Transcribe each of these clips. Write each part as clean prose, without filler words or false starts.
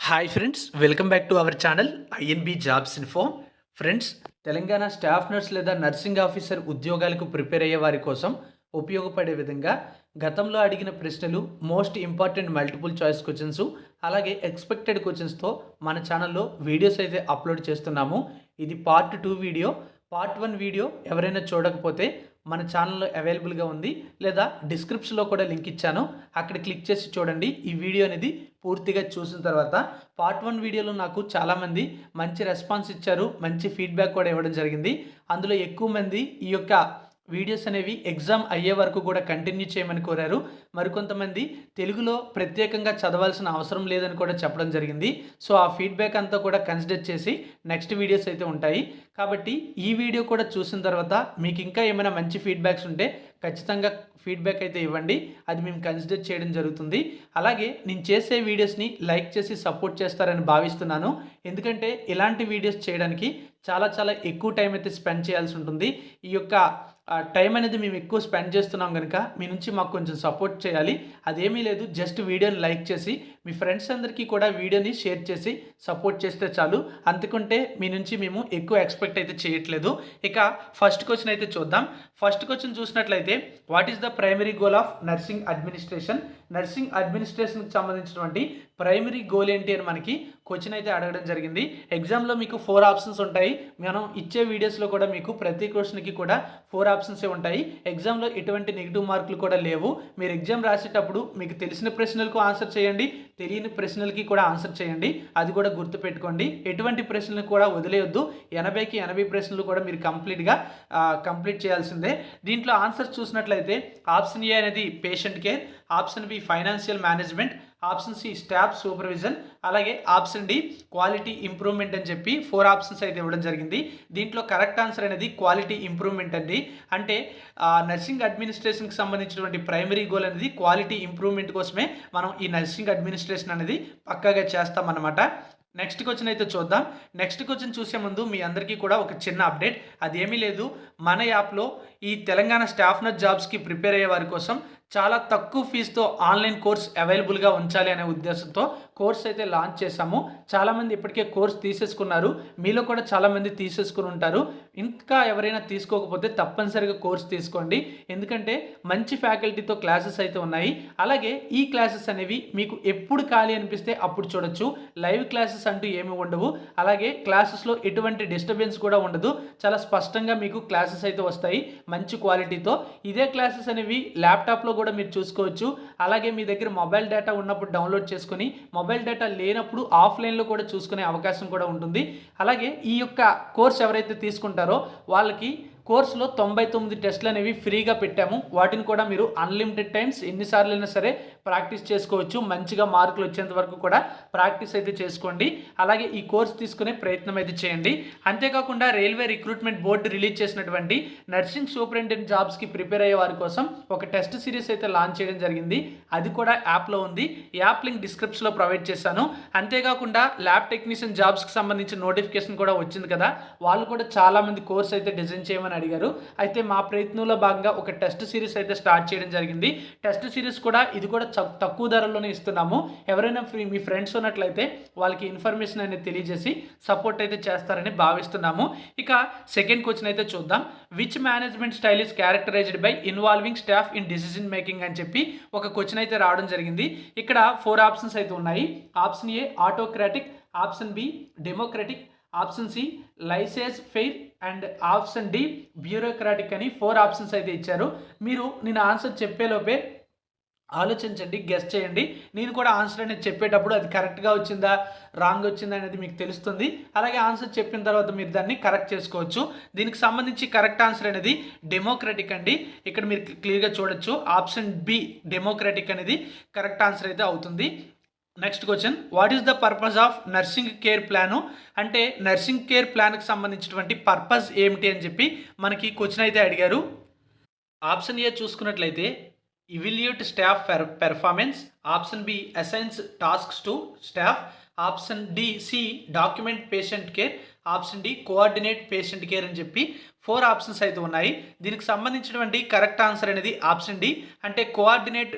Hi friends, welcome back to our channel INB jobs info. Friends, Telangana staff nurse లేదా nursing officer ఉద్యోగాలకు prepare అయ్యే వారి కోసం ఉపయోగపడే విధంగా గతంలో అడిగిన ప్రశ్నలు, most important multiple choice questions, అలాగే ఎక్స్పెక్టెడ్ క్వశ్చన్స్తో మన ఛానల్లో వీడియోస్ అయితే అప్లోడ్ చేస్తున్నాము. ఇది పార్ట్ 2 వీడియో. పార్ట్ 1 వీడియో ఎవరైనా చూడకపోతే మన ఛానల్లో అవైలబుల్గా ఉంది, లేదా డిస్క్రిప్షన్లో కూడా లింక్ ఇచ్చాను, అక్కడ క్లిక్ చేసి చూడండి. ఈ వీడియో అనేది పూర్తిగా చూసిన తర్వాత పార్ట్ 1 వీడియోలో నాకు చాలామంది మంచి రెస్పాన్స్ ఇచ్చారు, మంచి ఫీడ్బ్యాక్ కూడా ఇవ్వడం జరిగింది. అందులో ఎక్కువ మంది ఈ యొక్క వీడియోస్ అనేవి ఎగ్జామ్ అయ్యే వరకు కూడా కంటిన్యూ చేయమని కోరారు. మరికొంతమంది తెలుగులో ప్రత్యేకంగా చదవాల్సిన అవసరం లేదని కూడా చెప్పడం జరిగింది. సో ఆ ఫీడ్బ్యాక్ అంతా కూడా కన్సిడర్ చేసి నెక్స్ట్ వీడియోస్ అయితే ఉంటాయి. కాబట్టి ఈ వీడియో కూడా చూసిన తర్వాత మీకు ఇంకా ఏమైనా మంచి ఫీడ్బ్యాక్స్ ఉంటే ఖచ్చితంగా ఫీడ్బ్యాక్ అయితే ఇవ్వండి, అది మేము కన్సిడర్ చేయడం జరుగుతుంది. అలాగే నేను చేసే వీడియోస్ని లైక్ చేసి సపోర్ట్ చేస్తారని భావిస్తున్నాను. ఎందుకంటే ఇలాంటి వీడియోస్ చేయడానికి చాలా ఎక్కువ టైం అయితే స్పెండ్ చేయాల్సి ఉంటుంది. ఈ యొక్క టైం అనేది మేము ఎక్కువ స్పెండ్ చేస్తున్నాం కనుక మీ నుంచి మాకు కొంచెం సపోర్ట్ చేయాలి. అదేమీ లేదు, జస్ట్ వీడియోని లైక్ చేసి మీ ఫ్రెండ్స్ అందరికీ కూడా వీడియోని షేర్ చేసి సపోర్ట్ చేస్తే చాలు. అందుకుంటే మీ నుంచి మేము ఎక్కువ ఎక్స్పెక్ట్ అయితే చేయట్లేదు. ఇక ఫస్ట్ క్వశ్చన్ అయితే చూద్దాం. ఫస్ట్ క్వశ్చన్ చూసినట్లయితే, what is the primary goal of nursing administration? Nursing అడ్మినిస్ట్రేషన్కి సంబంధించినటువంటి ప్రైమరీ గోల్ ఏంటి అని మనకి క్వశ్చన్ అయితే అడగడం జరిగింది. ఎగ్జామ్లో మీకు 4 ఆప్షన్స్ ఉంటాయి. మనం ఇచ్చే వీడియోస్లో కూడా మీకు ప్రతి క్వశ్చన్కి కూడా 4 ఆప్షన్సే ఉంటాయి. ఎగ్జామ్లో ఎటువంటి నెగిటివ్ మార్కులు కూడా లేవు. మీరు ఎగ్జామ్ రాసేటప్పుడు మీకు తెలిసిన ప్రశ్నలకు ఆన్సర్ చేయండి, తెలియని ప్రశ్నలకి కూడా ఆన్సర్ చేయండి. అది కూడా గుర్తుపెట్టుకోండి. ఎటువంటి ప్రశ్నలు కూడా వదిలేయొద్దు. 80కి 80 ప్రశ్నలు కూడా మీరు కంప్లీట్ చేయాల్సిందే. దీంట్లో ఆన్సర్స్ చూసినట్లయితే ఆప్షన్ ఏ అనేది patient care, option B financial management, option C staff supervision, అలాగే ఆప్షన్ డి క్వాలిటీ ఇంప్రూవ్మెంట్ అని చెప్పి 4 ఆప్షన్స్ అయితే ఇవ్వడం జరిగింది. దీంట్లో కరెక్ట్ ఆన్సర్ అనేది క్వాలిటీ ఇంప్రూవ్మెంట్ అండి. అంటే నర్సింగ్ అడ్మినిస్ట్రేషన్కి సంబంధించినటువంటి ప్రైమరీ గోల్ అనేది క్వాలిటీ ఇంప్రూవ్మెంట్ కోసమే మనం ఈ నర్సింగ్ అడ్మినిస్ట్రేషన్ అనేది పక్కాగా చేస్తామన్నమాట. నెక్స్ట్ క్వశ్చన్ అయితే చూద్దాం. నెక్స్ట్ క్వశ్చన్ చూసే ముందు మీ అందరికీ కూడా ఒక చిన్న అప్డేట్. అదేమీ లేదు, మన యాప్లో ఈ తెలంగాణ స్టాఫ్ నర్స్ జాబ్స్కి ప్రిపేర్ అయ్యే వారి కోసం చాలా తక్కువ ఫీజుతో ఆన్లైన్ కోర్స్ అవైలబుల్గా ఉంచాలి అనే ఉద్దేశంతో కోర్స్ అయితే లాంచ్ చేశాము. చాలామంది ఇప్పటికే కోర్స్ తీసేసుకున్నారు. మీలో కూడా చాలామంది తీసేసుకుని ఉంటారు. ఇంకా ఎవరైనా తీసుకోకపోతే తప్పనిసరిగా కోర్స్ తీసుకోండి. ఎందుకంటే మంచి ఫ్యాకల్టీతో క్లాసెస్ అయితే ఉన్నాయి. అలాగే ఈ క్లాసెస్ అనేవి మీకు ఎప్పుడు ఖాళీ అనిపిస్తే అప్పుడు చూడొచ్చు. లైవ్ క్లాసెస్ అంటూ ఏమి ఉండవు. అలాగే క్లాసెస్లో ఎటువంటి డిస్టర్బెన్స్ కూడా ఉండదు. చాలా స్పష్టంగా మీకు క్లాసెస్ అయితే వస్తాయి మంచి క్వాలిటీతో. ఇదే క్లాసెస్ అనేవి ల్యాప్టాప్లో కూడా మీరు చూసుకోవచ్చు. అలాగే మీ దగ్గర మొబైల్ డేటా ఉన్నప్పుడు డౌన్లోడ్ చేసుకొని, మొబైల్ డేటా లేనప్పుడు ఆఫ్లైన్లో కూడా చూసుకునే అవకాశం కూడా ఉంటుంది. అలాగే ఈ యొక్క కోర్స్ ఎవరైతే తీసుకుంటారో వాళ్ళకి కోర్సులో 99 టెస్టులు అనేవి ఫ్రీగా పెట్టాము. వాటిని కూడా మీరు అన్లిమిటెడ్ టైమ్స్ ఎన్నిసార్లు అయినా సరే ప్రాక్టీస్ చేసుకోవచ్చు. మంచిగా మార్కులు వచ్చేంత వరకు కూడా ప్రాక్టీస్ అయితే చేసుకోండి. అలాగే ఈ కోర్స్ తీసుకునే ప్రయత్నం అయితే చేయండి. అంతేకాకుండా రైల్వే రిక్రూట్మెంట్ బోర్డు రిలీజ్ చేసినటువంటి నర్సింగ్ సూపరింటెండెంట్ జాబ్స్కి ప్రిపేర్ అయ్యే వారి కోసం ఒక టెస్ట్ సిరీస్ అయితే లాంచ్ చేయడం జరిగింది. అది కూడా యాప్లో ఉంది. యాప్ లింక్ డిస్క్రిప్షన్లో ప్రొవైడ్ చేశాను. అంతేకాకుండా ల్యాబ్ టెక్నీషియన్ జాబ్స్కి సంబంధించిన నోటిఫికేషన్ కూడా వచ్చింది కదా, వాళ్ళు కూడా చాలామంది కోర్స్ అయితే డిజైన్ చేయమని అడిగారు. అయితే మా ప్రయత్నంలో భాగంగా ఒక టెస్ట్ సిరీస్ అయితే స్టార్ట్ చేయడం జరిగింది. టెస్ట్ సిరీస్ కూడా ఇది కూడా తక్కువ ధరలోనే ఇస్తున్నాము. ఎవరైనా మీ ఫ్రెండ్స్ ఉన్నట్లయితే వాళ్ళకి ఇన్ఫర్మేషన్ అనేది తెలియజేసి సపోర్ట్ అయితే చేస్తారని భావిస్తున్నాము. ఇక సెకండ్ క్వశ్చన్ అయితే చూద్దాం. Which management style is characterised by involving staff in decision making అని చెప్పి ఒక క్వశ్చన్ అయితే రావడం జరిగింది. ఇక్కడ 4 ఆప్షన్స్ అయితే ఉన్నాయి. Option A autocratic, option B democratic, option C laissez faire and option D bureaucratic అని 4 ఆప్షన్స్ అయితే ఇచ్చారు. మీరు నేను ఆన్సర్ చెప్పేలోపే ఆలోచించండి, గెస్ చేయండి. నేను కూడా ఆన్సర్ అనేది చెప్పేటప్పుడు అది కరెక్ట్గా వచ్చిందా రాంగ్ వచ్చిందా అనేది మీకు తెలుస్తుంది. అలాగే ఆన్సర్ చెప్పిన తర్వాత మీరు దాన్ని కరెక్ట్ చేసుకోవచ్చు. దీనికి సంబంధించి కరెక్ట్ ఆన్సర్ అనేది డెమోక్రటిక్ అండి. ఇక్కడ మీరు క్లియర్గా చూడొచ్చు. ఆప్షన్ బి డెమోక్రటిక్ అనేది కరెక్ట్ ఆన్సర్ అయితే అవుతుంది. Next question, what is the purpose of nursing care plan? అంటే నర్సింగ్ కేర్ ప్లాన్కి సంబంధించినటువంటి పర్పస్ ఏమిటి అని చెప్పి మనకి క్వశ్చన్ అయితే అడిగారు. ఆప్షన్ ఏ చూసుకున్నట్లయితే evaluate staff performance, option B assigns tasks to staff, option D C document patient care, option D coordinate patient care అని చెప్పి 4 ఆప్షన్స్ అయితే ఉన్నాయి. దీనికి సంబంధించినటువంటి కరెక్ట్ ఆన్సర్ అనేది ఆప్షన్ డి, అంటే కోఆర్డినేట్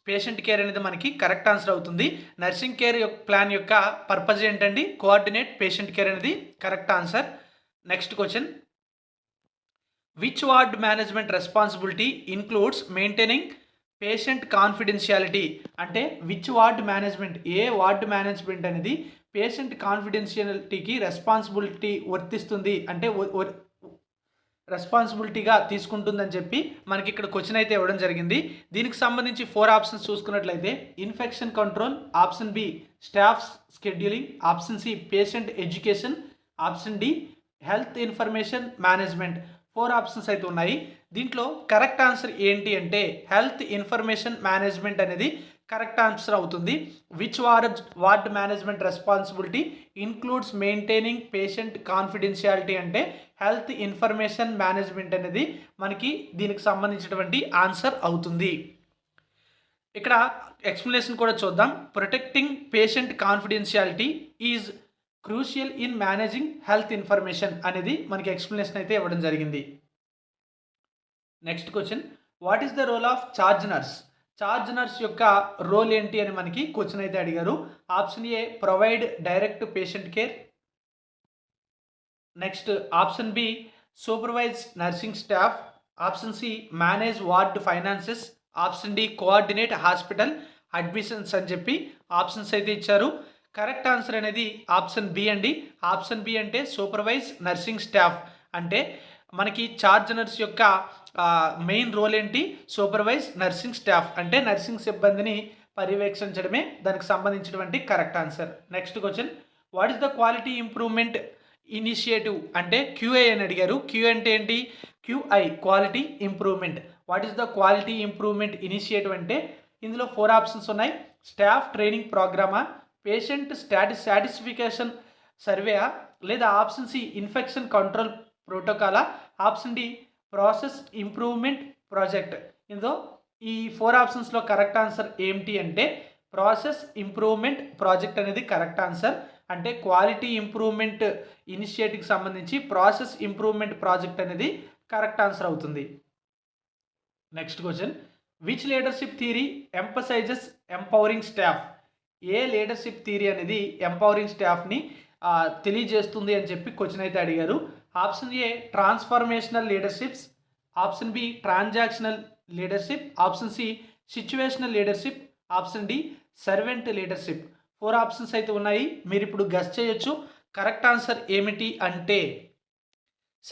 పేషెంట్ కేర్ అనేది మనకి కరెక్ట్ ఆన్సర్ అవుతుంది. నర్సింగ్ కేర్ ప్లాన్ యొక్క పర్పస్ ఏంటండి? కోఆర్డినేట్ పేషెంట్ కేర్ అనేది correct answer. Next question, which ward management responsibility includes maintaining patient confidentiality? అంటే which ward management, A ward management అనేది patient కాన్ఫిడెన్షియాలిటీకి responsibility వర్తిస్తుంది, అంటే రెస్పాన్సిబిలిటీగా తీసుకుంటుందని చెప్పి మనకి ఇక్కడ క్వశ్చన్ అయితే ఇవ్వడం జరిగింది. దీనికి సంబంధించి 4 ఆప్షన్స్ చూసుకున్నట్లయితే infection control, option B staff scheduling, option C patient education, option D health information management. 4 options అయితే ఉన్నాయి. దీంట్లో కరెక్ట్ ఆన్సర్ ఏంటి అంటే హెల్త్ ఇన్ఫర్మేషన్ మేనేజ్మెంట్ అనేది కరెక్ట్ ఆన్సర్ అవుతుంది. Which ward management responsibility includes maintaining patient confidentiality అంటే health information management అనేది మనకి దీనికి సంబంధించినటువంటి ఆన్సర్ అవుతుంది. ఇక్కడ ఎక్స్ప్లెనేషన్ కూడా చూద్దాం. Protecting patient confidentiality is crucial in managing health information అనేది మనకి ఎక్స్ప్లెనేషన్ అయితే ఇవ్వడం జరిగింది. Next question, what is the role of charge nurse? Charge nurse యొక్క రోల్ ఏంటి అని మనకి క్వశ్చన్ అయితే అడిగారు. Option A provide direct patient care, next option B supervise nursing staff, option C manage ward finances, option D coordinate hospital admissions అని చెప్పి options అయితే ఇచ్చారు. కరెక్ట్ ఆన్సర్ అనేది ఆప్షన్ బి అండి. ఆప్షన్ బి అంటే సూపర్వైజ్ నర్సింగ్ స్టాఫ్. అంటే మనకి charge nurse యొక్క మెయిన్ రోల్ ఏంటి? సూపర్వైజ్ నర్సింగ్ స్టాఫ్, అంటే నర్సింగ్ సిబ్బందిని పర్యవేక్షించడమే దానికి సంబంధించినటువంటి correct answer. Next question, what is the quality improvement initiative? అంటే క్యూఐ అని అడిగారు. క్యూ అంటే ఏంటి? QI quality improvement. What is the quality improvement initiative అంటే ఇందులో 4 ఆప్షన్స్ ఉన్నాయి. స్టాఫ్ ట్రైనింగ్ ప్రోగ్రామా, పేషెంట్ సాటిస్ఫికేషన్ సర్వే, లేదా ఆప్షన్ సి ఇన్ఫెక్షన్ కంట్రోల్ ప్రోటోకాలా, option D process improvement project. ఇందులో ఈ 4 ఆప్షన్స్లో కరెక్ట్ ఆన్సర్ ఏమిటి అంటే ప్రాసెస్ ఇంప్రూవ్మెంట్ ప్రాజెక్ట్ అనేది కరెక్ట్ ఆన్సర్. అంటే క్వాలిటీ ఇంప్రూవ్మెంట్ ఇనిషియేటివ్కి సంబంధించి ప్రాసెస్ ఇంప్రూవ్మెంట్ ప్రాజెక్ట్ అనేది కరెక్ట్ ఆన్సర్ అవుతుంది. Next question, which leadership theory emphasizes empowering staff? ఏ లీడర్షిప్ థియరీ అనేది ఎంపవరింగ్ స్టాఫ్ని తెలియజేస్తుంది అని చెప్పి క్వశ్చన్ అయితే అడిగారు. Option A transformational leaderships, option B transactional leadership, option C situational leadership, option D servant leadership. 4 options అయితే ఉన్నాయి. మీరు ఇప్పుడు గెస్ చేయొచ్చు. కరెక్ట్ ఆన్సర్ ఏమిటి అంటే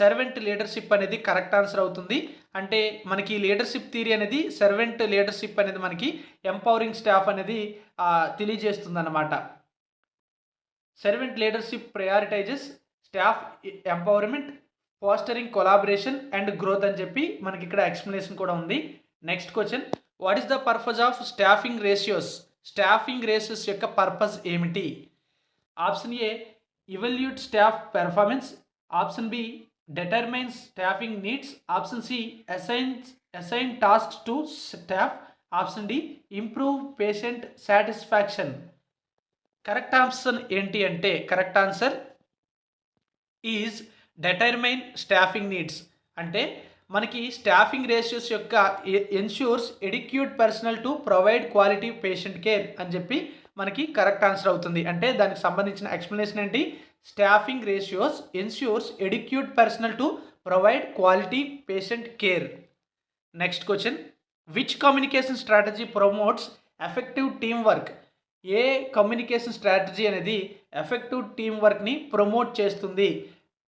సర్వెంట్ లీడర్షిప్ అనేది కరెక్ట్ ఆన్సర్ అవుతుంది. అంటే మనకి లీడర్షిప్ థియరీ అనేది సర్వెంట్ లీడర్షిప్ అనేది మనకి ఎంపవరింగ్ స్టాఫ్ అనేది తెలియజేస్తుంది అన్నమాట. Servant leadership prioritizes staff empowerment, fostering collaboration and growth అని చెప్పి మనకి ఇక్కడ ఎక్స్ప్లెనేషన్ కూడా ఉంది. Next question, what is the purpose of staffing ratios? Staffing ratios యొక్క పర్పస్ ఏమిటి? Option A evaluate staff performance, option B determines staffing needs, option C assign tasks to staff, option D improve patient satisfaction. Correct answer ఏంటి అంటే correct answer is determine staffing needs. అంటే మనకి staffing ratios యొక్క ensures adequate personnel to provide quality patient care అని చెప్పి మనకి correct answer అవుతుంది. అంటే దానికి సంబంధించిన ఎక్స్ప్లెనేషన్ ఏంటి? Staffing ratios ensures adequate personnel to provide quality patient care. Next question, which communication strategy promotes effective team work? ఏ కమ్యూనికేషన్ స్ట్రాటజీ అనేది ఎఫెక్టివ్ టీమ్ వర్క్ని ప్రమోట్ చేస్తుంది?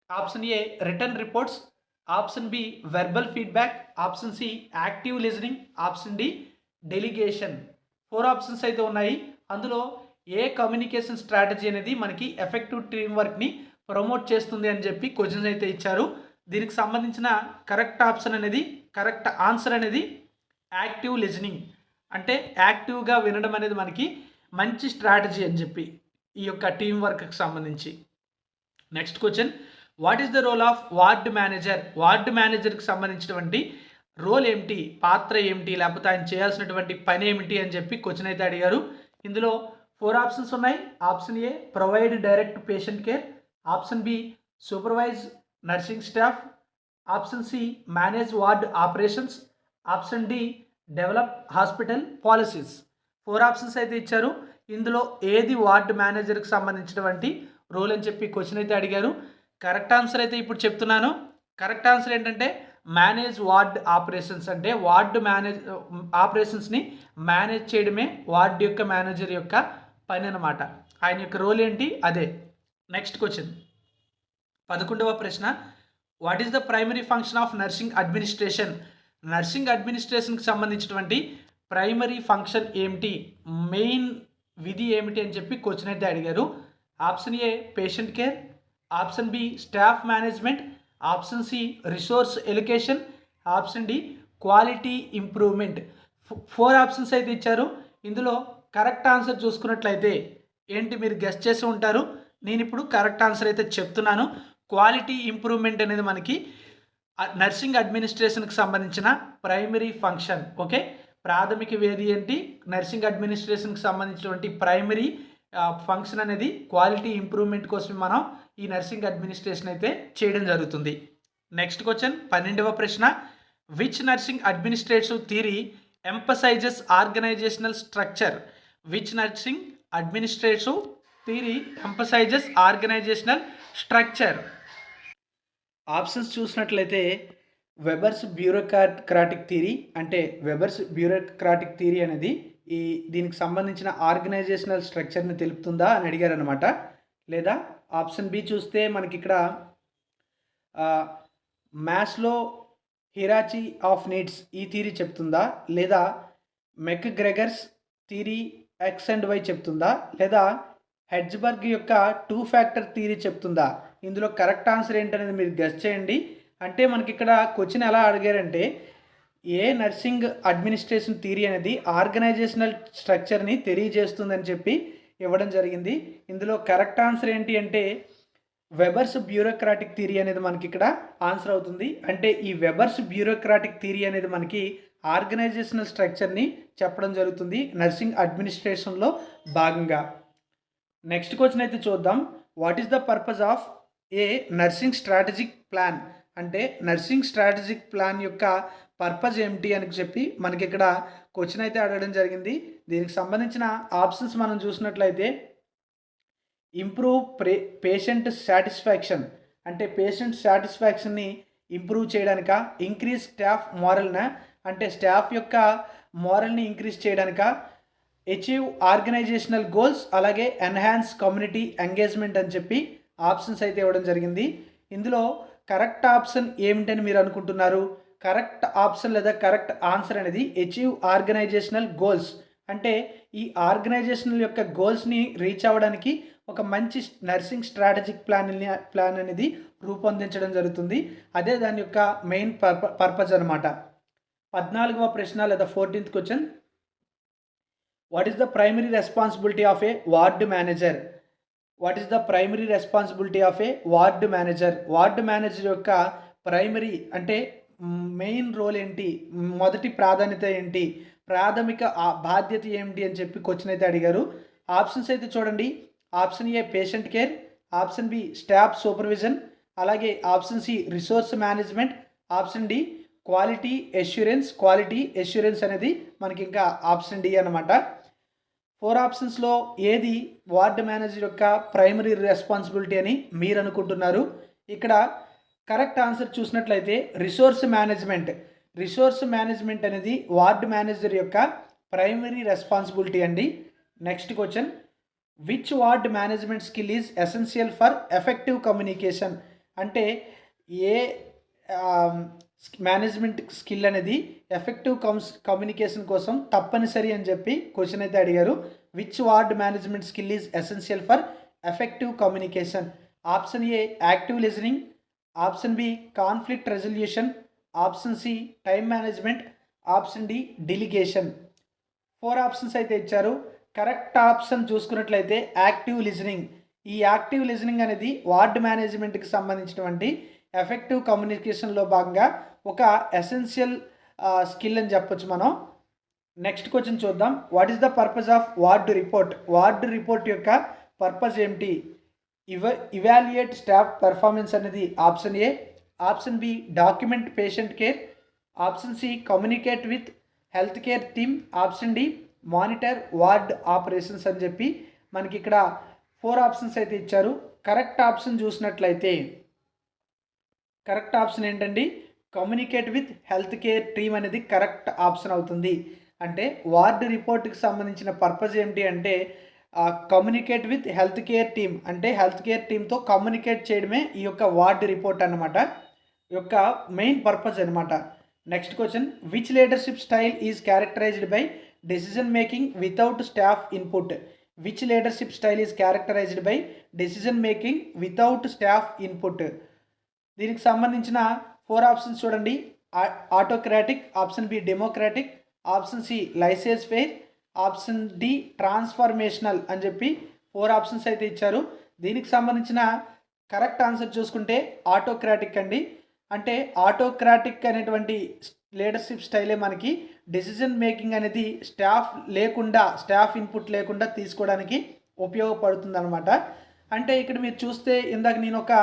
Option A written reports, option B verbal feedback, option C active listening, option D delegation. 4 options అయితే ఉన్నాయి. అందులో ఏ communication strategy అనేది మనకి effective team వర్క్ని ప్రమోట్ చేస్తుంది అని చెప్పి క్వశ్చన్స్ అయితే ఇచ్చారు. దీనికి సంబంధించిన కరెక్ట్ ఆప్షన్ అనేది కరెక్ట్ ఆన్సర్ అనేది యాక్టివ్ లిజనింగ్. అంటే యాక్టివ్గా వినడం అనేది మనకి మంచి స్ట్రాటజీ అని చెప్పి ఈ యొక్క టీం వర్క్కి సంబంధించి. Next question, what is the role of ward manager? Ward మేనేజర్కి సంబంధించినటువంటి రోల్ ఏమిటి, పాత్ర ఏమిటి, లేకపోతే ఆయన చేయాల్సినటువంటి పని ఏమిటి అని చెప్పి క్వశ్చన్ అయితే అడిగారు. ఇందులో 4 ఆప్షన్స్ ఉన్నాయి. Option A provide direct patient care, option B supervise nursing staff, option C manage ward operations, option D develop hospital policies. 4 options అయితే ఇచ్చారు. ఇందులో ఏది వార్డ్ మేనేజర్కి సంబంధించినటువంటి రోల్ అని చెప్పి క్వశ్చన్ అయితే అడిగారు. కరెక్ట్ ఆన్సర్ అయితే ఇప్పుడు చెప్తున్నాను. కరెక్ట్ ఆన్సర్ ఏంటంటే మేనేజ్ వార్డ్ ఆపరేషన్స్. అంటే వార్డ్ ఆపరేషన్స్ని మేనేజ్ చేయడమే వార్డ్ యొక్క మేనేజర్ యొక్క పని అనమాట. ఆయన యొక్క రోల్ ఏంటి అదే. నెక్స్ట్ క్వశ్చన్ 11వ ప్రశ్న, what is the primary function of nursing administration? Nursing అడ్మినిస్ట్రేషన్కి సంబంధించినటువంటి ప్రైమరీ ఫంక్షన్ ఏమిటి, మెయిన్ విధి ఏమిటి అని చెప్పి క్వశ్చన్ అయితే అడిగారు. Option A patient care, option B staff management, option C resource allocation, option D quality improvement. 4 options అయితే ఇచ్చారు. ఇందులో కరెక్ట్ ఆన్సర్ చూసుకున్నట్లయితే ఏంటి మీరు గెస్ చేసి ఉంటారు. నేను ఇప్పుడు కరెక్ట్ ఆన్సర్ అయితే చెప్తున్నాను. క్వాలిటీ ఇంప్రూవ్మెంట్ అనేది మనకి నర్సింగ్ అడ్మినిస్ట్రేషన్కి సంబంధించిన ప్రైమరీ ఫంక్షన్. ఓకే, ప్రాథమిక వేది ఏంటి, నర్సింగ్ అడ్మినిస్ట్రేషన్కి సంబంధించినటువంటి ప్రైమరీ ఫంక్షన్ అనేది క్వాలిటీ ఇంప్రూవ్మెంట్ కోసం మనం ఈ నర్సింగ్ అడ్మినిస్ట్రేషన్ అయితే చేయడం జరుగుతుంది. నెక్స్ట్ క్వశ్చన్ 12వ ప్రశ్న, which nursing administrative theory emphasises organisational structure? Which nursing administrative theory emphasises organisational structure? Options చూసినట్లయితే వెబర్స్ బ్యూరోక్రాటిక్ థియరీ. అంటే వెబర్స్ బ్యూరోక్రాటిక్ థియరీ అనేది దీనికి సంబంధించిన ఆర్గనైజేషనల్ స్ట్రక్చర్ని తెలుపుతుందా అని అడిగారు అనమాట. లేదా ఆప్షన్ బి చూస్తే మనకి ఇక్కడ మాస్లో హిరాచి ఆఫ్ నీడ్స్ ఈ థియరీ చెప్తుందా, లేదా మెక్గ్రెగర్స్ థియరీ ఎక్స్ అండ్ వై చెప్తుందా, లేదా హెడ్జ్బర్గ్ యొక్క 2 ఫ్యాక్టర్ థియరీ చెప్తుందా? ఇందులో కరెక్ట్ ఆన్సర్ ఏంటనేది మీరు గెస్ చేయండి. అంటే మనకి ఇక్కడ క్వశ్చన్ ఎలా అడిగారంటే ఏ నర్సింగ్ అడ్మినిస్ట్రేషన్ థియరీ అనేది ఆర్గనైజేషనల్ స్ట్రక్చర్ని తెలియజేస్తుందని చెప్పి ఇవ్వడం జరిగింది. ఇందులో కరెక్ట్ ఆన్సర్ ఏంటి అంటే వెబర్స్ బ్యూరోక్రాటిక్ థియరీ అనేది మనకి ఇక్కడ ఆన్సర్ అవుతుంది. అంటే ఈ వెబర్స్ బ్యూరోక్రాటిక్ థియరీ అనేది మనకి ఆర్గనైజేషనల్ స్ట్రక్చర్ని చెప్పడం జరుగుతుంది నర్సింగ్ అడ్మినిస్ట్రేషన్లో భాగంగా. నెక్స్ట్ క్వశ్చన్ అయితే చూద్దాం. What is the purpose of A nursing strategic plan? అంటే నర్సింగ్ స్ట్రాటజిక్ ప్లాన్ యొక్క పర్పస్ ఏమిటి అని చెప్పి మనకి ఇక్కడ క్వశ్చన్ అయితే అడగడం జరిగింది. దీనికి సంబంధించిన ఆప్షన్స్ మనం చూసినట్లయితే ఇంప్రూవ్ పేషెంట్ సాటిస్ఫాక్షన్. అంటే పేషెంట్ సాటిస్ఫాక్షన్ని ఇంప్రూవ్ చేయడానిక, ఇంక్రీజ్ స్టాఫ్ మోరల్నా అంటే స్టాఫ్ యొక్క మోరల్ని ఇంక్రీజ్ చేయడానిక, అచీవ్ ఆర్గనైజేషనల్ గోల్స్, అలాగే ఎన్హాన్స్ కమ్యూనిటీ ఎంగేజ్మెంట్ అని చెప్పి ఆప్షన్స్ అయితే ఇవ్వడం జరిగింది. ఇందులో కరెక్ట్ ఆప్షన్ ఏమిటని మీరు అనుకుంటున్నారు? కరెక్ట్ ఆప్షన్ లేదా కరెక్ట్ ఆన్సర్ అనేది అచీవ్ ఆర్గనైజేషనల్ గోల్స్. అంటే ఈ ఆర్గనైజేషనల్ యొక్క గోల్స్ని రీచ్ అవ్వడానికి ఒక మంచి నర్సింగ్ స్ట్రాటజిక్ ప్లాన్ అనేది రూపొందించడం జరుగుతుంది. అదే దాని యొక్క మెయిన్ పర్పస్ అనమాట. 14వ ప్రశ్న లేదా 14th question, what is the primary responsibility of A ward manager? What is the primary responsibility of A ward manager? Ward manager యొక్క ప్రైమరీ అంటే మెయిన్ రోల్ ఏంటి, మొదటి ప్రాధాన్యత ఏంటి, ప్రాథమిక బాధ్యత ఏమిటి అని చెప్పి క్వశ్చన్ అయితే అడిగారు. ఆప్షన్స్ అయితే చూడండి. Option A patient care, option B staff supervision, అలాగే option C resource management, option D quality assurance. Quality assurance అనేది మనకి ఇంకా ఆప్షన్ డి అనమాట. 4 ఆప్షన్స్లో ఏది వార్డ్ మేనేజర్ యొక్క ప్రైమరీ రెస్పాన్సిబిలిటీ అని మీరు అనుకుంటున్నారు? ఇక్కడ కరెక్ట్ ఆన్సర్ చూసినట్లయితే రిసోర్స్ మేనేజ్మెంట్. రిసోర్స్ మేనేజ్మెంట్ అనేది వార్డ్ మేనేజర్ యొక్క ప్రైమరీ రెస్పాన్సిబిలిటీ అండి. Next question, which ward management skill is essential for effective communication? అంటే ఏ మేనేజ్మెంట్ స్కిల్ అనేది ఎఫెక్టివ్ కమ్యూనికేషన్ కోసం తప్పనిసరి అని చెప్పి క్వశ్చన్ అయితే అడిగారు. Which ward management skill is essential for effective communication? Option A active listening, option B conflict resolution, option C time management, option D delegation. 4 options అయితే ఇచ్చారు. కరెక్ట్ ఆప్షన్ చూసుకున్నట్లయితే యాక్టివ్ లిజనింగ్. ఈ యాక్టివ్ లిజనింగ్ అనేది ward మేనేజ్మెంట్కి సంబంధించినటువంటి effective కమ్యూనికేషన్లో భాగంగా ఒక ఎసెన్షియల్ స్కిల్ అని చెప్పొచ్చు మనం. నెక్స్ట్ క్వశ్చన్ చూద్దాం. What is the purpose of ward report? Ward report యొక్క పర్పస్ ఏమిటి? ఇవాల్యుయేట్ స్టాఫ్ పెర్ఫార్మెన్స్ అనేది option A, option B document patient care, option C communicate with health care team, option D monitor ward operations అని చెప్పి మనకి ఇక్కడ 4 options అయితే ఇచ్చారు. Correct option చూసినట్లయితే కరెక్ట్ ఆప్షన్ ఏంటండి, communicate with health care team అనేది కరెక్ట్ ఆప్షన్ అవుతుంది. అంటే వార్డ్ రిపోర్ట్కి సంబంధించిన పర్పస్ ఏమిటి అంటే communicate with health care team అంటే హెల్త్ కేర్ టీమ్తో కమ్యూనికేట్ చేయడమే ఈ యొక్క వార్డ్ రిపోర్ట్ అన్నమాట, యొక్క మెయిన్ పర్పస్ అనమాట. Next question, which leadership style is characterised by decision making without staff input. Which leadership style is characterised by decision making without staff input. దీనికి సంబంధించిన 4 options చూడండి. Autocratic, option B democratic, option C laissez faire, option D transformational అని చెప్పి 4 options అయితే ఇచ్చారు. దీనికి సంబంధించిన correct answer చూసుకుంటే ఆటోక్రాటిక్ అండి. అంటే ఆటోక్రాటిక్ అనేటువంటి లీడర్షిప్ స్టైలే మనకి డెసిజన్ మేకింగ్ అనేది స్టాఫ్ ఇన్పుట్ లేకుండా తీసుకోవడానికి ఉపయోగపడుతుంది అనమాట. అంటే ఇక్కడ మీరు చూస్తే ఇందాక నేను ఒక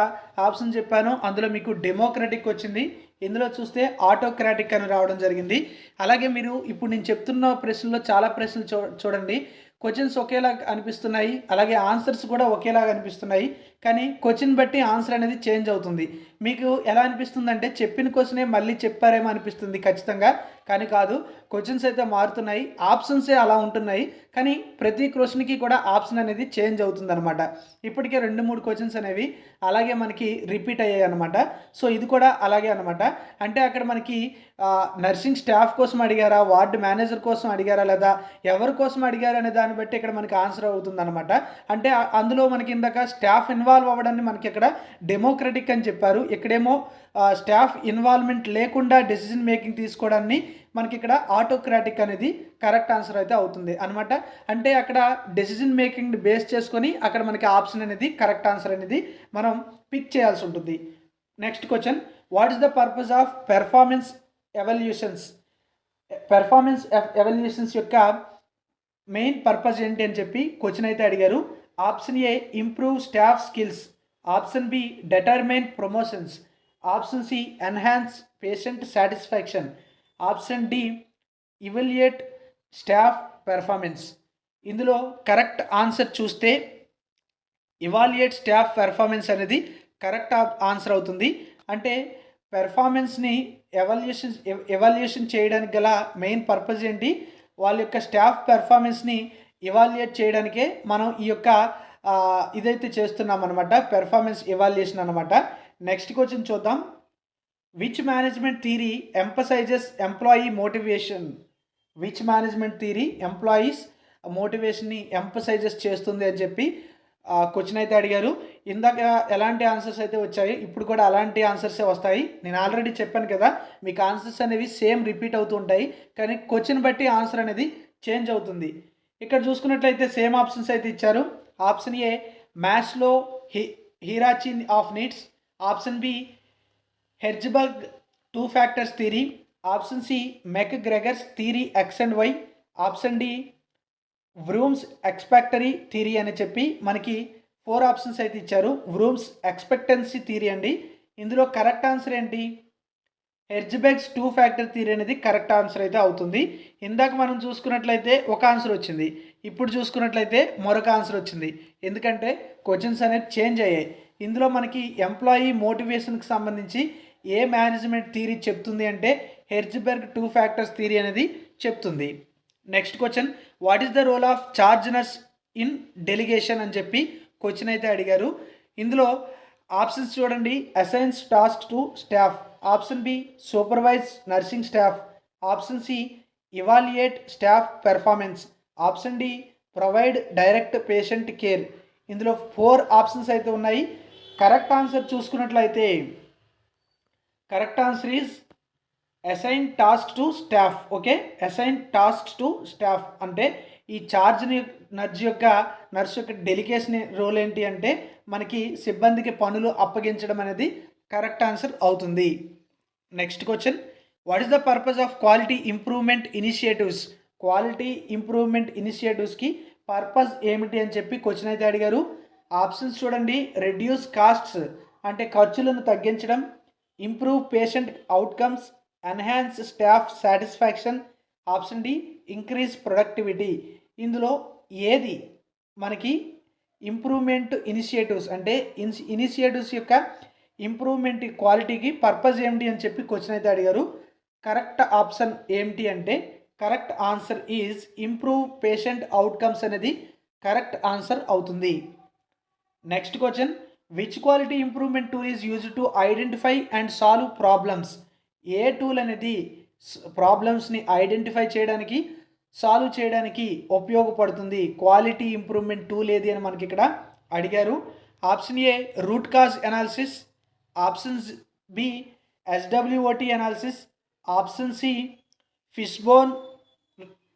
ఆప్షన్ చెప్పాను, అందులో మీకు డెమోక్రటిక్ వచ్చింది, ఇందులో చూస్తే ఆటోక్రాటిక్ అని రావడం జరిగింది. అలాగే మీరు ఇప్పుడు నేను చెప్తున్న ప్రశ్నలో చాలా ప్రశ్నలు చూడండి, క్వశ్చన్స్ ఒకేలాగా అనిపిస్తున్నాయి, అలాగే ఆన్సర్స్ కూడా ఒకేలాగా అనిపిస్తున్నాయి, కానీ క్వశ్చన్ బట్టి ఆన్సర్ అనేది చేంజ్ అవుతుంది. మీకు ఎలా అనిపిస్తుంది అంటే చెప్పిన క్వశ్చనే మళ్ళీ చెప్పారేమో అనిపిస్తుంది ఖచ్చితంగా, కానీ కాదు, క్వశ్చన్స్ అయితే మారుతున్నాయి, ఆప్షన్సే అలా ఉంటున్నాయి, కానీ ప్రతి క్వశ్చన్కి కూడా ఆప్షన్ అనేది చేంజ్ అవుతుంది అనమాట. ఇప్పటికే 2-3 క్వశ్చన్స్ అనేవి అలాగే మనకి రిపీట్ అయ్యాయి అనమాట. సో ఇది కూడా అలాగే అనమాట. అంటే అక్కడ మనకి నర్సింగ్ స్టాఫ్ కోసం అడిగారా, వార్డు మేనేజర్ కోసం అడిగారా, లేదా ఎవరి కోసం అడిగారా అనే దాన్ని బట్టి ఇక్కడ మనకి ఆన్సర్ అవుతుంది అనమాట. అంటే అందులో మనకి ఇందాక స్టాఫ్ ఇన్వాల్వ్ అవ్వడాన్ని మనకి ఇక్కడ డెమోక్రటిక్ అని చెప్పారు, ఇక్కడేమో స్టాఫ్ ఇన్వాల్వ్మెంట్ లేకుండా డెసిజన్ మేకింగ్ తీసుకోవడాన్ని మనకి ఇక్కడ ఆటోక్రాటిక్ అనేది కరెక్ట్ ఆన్సర్ అయితే అవుతుంది అనమాట. అంటే అక్కడ డెసిజన్ మేకింగ్ బేస్ చేసుకొని అక్కడ మనకి ఆప్షన్ అనేది కరెక్ట్ ఆన్సర్ అనేది మనం పిక్ చేయాల్సి ఉంటుంది. Next question, what is the purpose of performance evaluations. Performance evaluations యొక్క మెయిన్ పర్పస్ ఏంటి అని చెప్పి క్వశ్చన్ అయితే అడిగారు. Option A improve staff skills, option B determine promotions, option C enhance patient satisfaction, option D evaluate staff performance. ఇందులో correct answer చూస్తే evaluate staff performance అనేది correct answer అవుతుంది. అంటే పెర్ఫార్మెన్స్ని ఎవాల్యుయేషన్ చేయడానికి గల మెయిన్ పర్పస్ ఏంటి, వాళ్ళ యొక్క స్టాఫ్ పెర్ఫార్మెన్స్ని ఇవాల్యుయేట్ చేయడానికే మనం ఈ యొక్క ఇదైతే చేస్తున్నాం అనమాట, పెర్ఫార్మెన్స్ ఇవాల్యుయేషన్ అనమాట. నెక్స్ట్ క్వశ్చన్ చూద్దాం. Which management theory emphasizes employee motivation. Which management theory employees మోటివేషన్ని ఎంపసైజెస్ చేస్తుంది అని చెప్పి క్వశ్చన్ అయితే అడిగారు. ఇందాక ఎలాంటి ఆన్సర్స్ అయితే వచ్చాయి, ఇప్పుడు కూడా అలాంటి ఆన్సర్సే వస్తాయి. నేను ఆల్రెడీ చెప్పాను కదా, మీకు ఆన్సర్స్ అనేవి సేమ్ రిపీట్ అవుతూ ఉంటాయి, కానీ క్వశ్చన్ బట్టి ఆన్సర్ అనేది చేంజ్ అవుతుంది. ఇక్కడ చూసుకున్నట్లయితే సేమ్ ఆప్షన్స్ అయితే ఇచ్చారు. Option A Maslow's hierarchy of needs, option B Herzberg 2 factors theory, option C McGregor's theory X and Y, option D Vroom's expectancy theory అని చెప్పి మనకి 4 ఆప్షన్స్ అయితే ఇచ్చారు. వ్రూమ్స్ ఎక్స్పెక్టెన్సీ థియరీ అండి. ఇందులో కరెక్ట్ ఆన్సర్ ఏంటి, హెర్జ్బర్గ్స్ 2 ఫ్యాక్టర్ థియరీ అనేది కరెక్ట్ ఆన్సర్ అయితే అవుతుంది. ఇందాక మనం చూసుకున్నట్లయితే ఒక ఆన్సర్ వచ్చింది, ఇప్పుడు చూసుకున్నట్లయితే మరొక ఆన్సర్ వచ్చింది, ఎందుకంటే క్వశ్చన్స్ అనేది చేంజ్ అయ్యాయి. ఇందులో మనకి ఎంప్లాయీ మోటివేషన్కి సంబంధించి ఏ మేనేజ్మెంట్ థియరీ చెప్తుంది అంటే హెర్జ్బర్గ్ 2 ఫ్యాక్టర్స్ థియరీ అనేది చెప్తుంది. Next question, what is the role of charge nurse in delegation అని చెప్పి క్వశ్చన్ అయితే అడిగారు. ఇందులో ఆప్షన్స్ చూడండి. Assigns task to staff, option B supervise nursing staff, option C evaluate staff performance, option D provide direct patient care. ఇందులో 4 options అయితే ఉన్నాయి. Correct answer చూసుకున్నట్లయితే correct answer is assign task to staff. Okay, assign task to staff అంటే ఈ charge nurse యొక్క delegation role ఏంటి అంటే మనకి సిబ్బందికి పనులు అప్పగించడం అనేది కరెక్ట్ ఆన్సర్ అవుతుంది. Next question, what is the purpose of quality improvement initiatives. Quality improvement ఇనిషియేటివ్స్కి పర్పస్ ఏమిటి అని చెప్పి క్వశ్చన్ అయితే అడిగారు. ఆప్షన్స్ చూడండి. రెడ్యూస్ కాస్ట్స్ అంటే ఖర్చులను తగ్గించడం, improve patient outcomes, enhance staff satisfaction, option D increase productivity. ఇందులో ఏది మనకి ఇంప్రూవ్మెంట్ ఇనిషియేటివ్స్ అంటే ఇనిషియేటివ్స్ యొక్క ఇంప్రూవ్మెంట్ క్వాలిటీకి పర్పస్ ఏమిటి అని చెప్పి క్వశ్చన్ అయితే అడిగారు. కరెక్ట్ ఆప్షన్ ఏమిటి అంటే correct answer is improve patient outcomes అనేది కరెక్ట్ ఆన్సర్ అవుతుంది. Next question, which quality improvement tool is used to identify and solve problems. A tool అనేది ప్రాబ్లమ్స్ని ఐడెంటిఫై చేయడానికి సాల్వ్ చేయడానికి ఉపయోగపడుతుంది? క్వాలిటీ ఇంప్రూవ్మెంట్ టూల్ ఏది అని మనకి ఇక్కడ అడిగారు. Option A root cause analysis, option B SWOT analysis, option C fishbone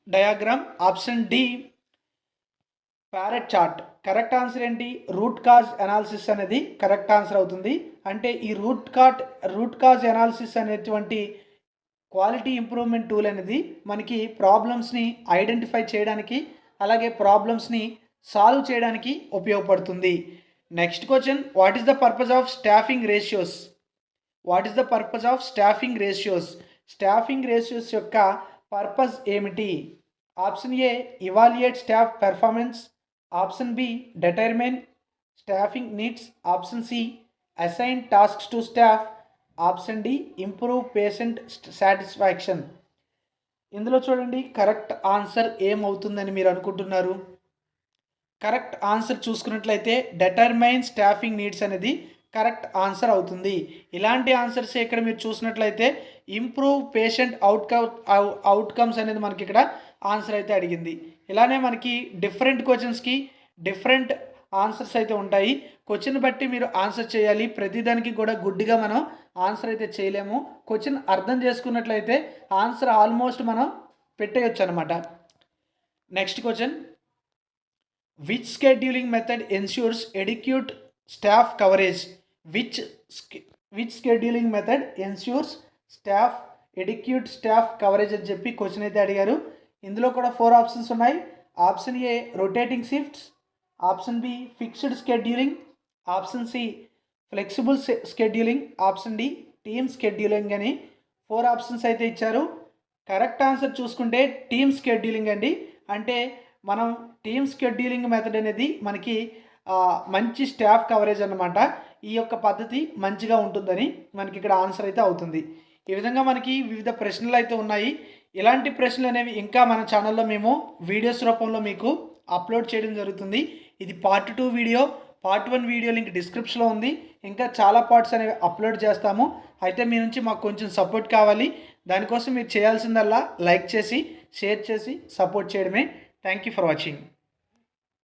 diagram, option D Pareto chart. Correct answer ఏంటి? రూట్ కాజ్ అనాలిసిస్ అనేది కరెక్ట్ ఆన్సర్ అవుతుంది. అంటే ఈ రూట్ కాజ్ అనాలిసిస్ అనేటువంటి క్వాలిటీ ఇంప్రూవ్మెంట్ టూల్ అనేది మనకి ప్రాబ్లమ్స్ని ఐడెంటిఫై చేయడానికి అలాగే ప్రాబ్లమ్స్ని సాల్వ్ చేయడానికి ఉపయోగపడుతుంది. Next question, what is the purpose of staffing ratios? What is the purpose of staffing ratios? Staffing ratios యొక్క పర్పస్ ఏమిటి? Option A evaluate staff performance, option B determine staffing needs, option C assign tasks to staff, option D improve patient satisfaction. ఇందులో చూడండి correct answer ఏమవుతుందని మీరు అనుకుంటున్నారు? Correct answer చూసుకున్నట్లయితే determine staffing needs అనేది correct answer అవుతుంది. ఇలాంటి ఆన్సర్స్ ఇక్కడ మీరు చూసినట్లయితే ఇంప్రూవ్ పేషెంట్ అవుట్కమ్స్ అనేది మనకి ఇక్కడ ఆన్సర్ అయితే అడిగింది. ఇలానే మనకి డిఫరెంట్ క్వశ్చన్స్కి డిఫరెంట్ ఆన్సర్స్ అయితే ఉంటాయి. క్వశ్చన్ బట్టి మీరు ఆన్సర్ చేయాలి. ప్రతిదానికి కూడా గుడ్డిగా మనం ఆన్సర్ అయితే చేయలేము. క్వశ్చన్ అర్థం చేసుకున్నట్లయితే ఆన్సర్ ఆల్మోస్ట్ మనం పెట్టేయచ్చు అనమాట. Next question, which scheduling method ensures adequate staff coverage? Which scheduling method ensures adequate staff coverage అని చెప్పి క్వశ్చన్ అయితే అడిగారు. ఇందులో కూడా 4 ఆప్షన్స్ ఉన్నాయి. Option A rotating shifts, option B fixed scheduling, option C flexible scheduling, option D team scheduling అని 4 options అయితే ఇచ్చారు. కరెక్ట్ ఆన్సర్ చూసుకుంటే టీమ్ స్కెడ్యూలింగ్ అండి. అంటే మనం టీమ్ స్కెడ్యూలింగ్ మెథడ్ అనేది మనకి మంచి స్టాఫ్ కవరేజ్ అన్నమాట. ఈ యొక్క పద్ధతి మంచిగా ఉంటుందని మనకి ఇక్కడ ఆన్సర్ అయితే అవుతుంది. ఈ విధంగా మనకి వివిధ ప్రశ్నలు అయితే ఉన్నాయి. ఇలాంటి ప్రశ్నలు అనేవి ఇంకా మన ఛానల్లో మేము వీడియోస్ రూపంలో మీకు అప్లోడ్ చేయడం జరుగుతుంది. ఇది part 2 video. Part 1 video link డిస్క్రిప్షన్లో ఉంది. ఇంకా చాలా పార్ట్స్ అనేవి అప్లోడ్ చేస్తాము. అయితే మీ నుంచి మాకు కొంచెం సపోర్ట్ కావాలి. దానికోసం మీరు చేయాల్సిందల్లా లైక్ చేసి షేర్ చేసి సపోర్ట్ చేయడమే. Thank you for watching.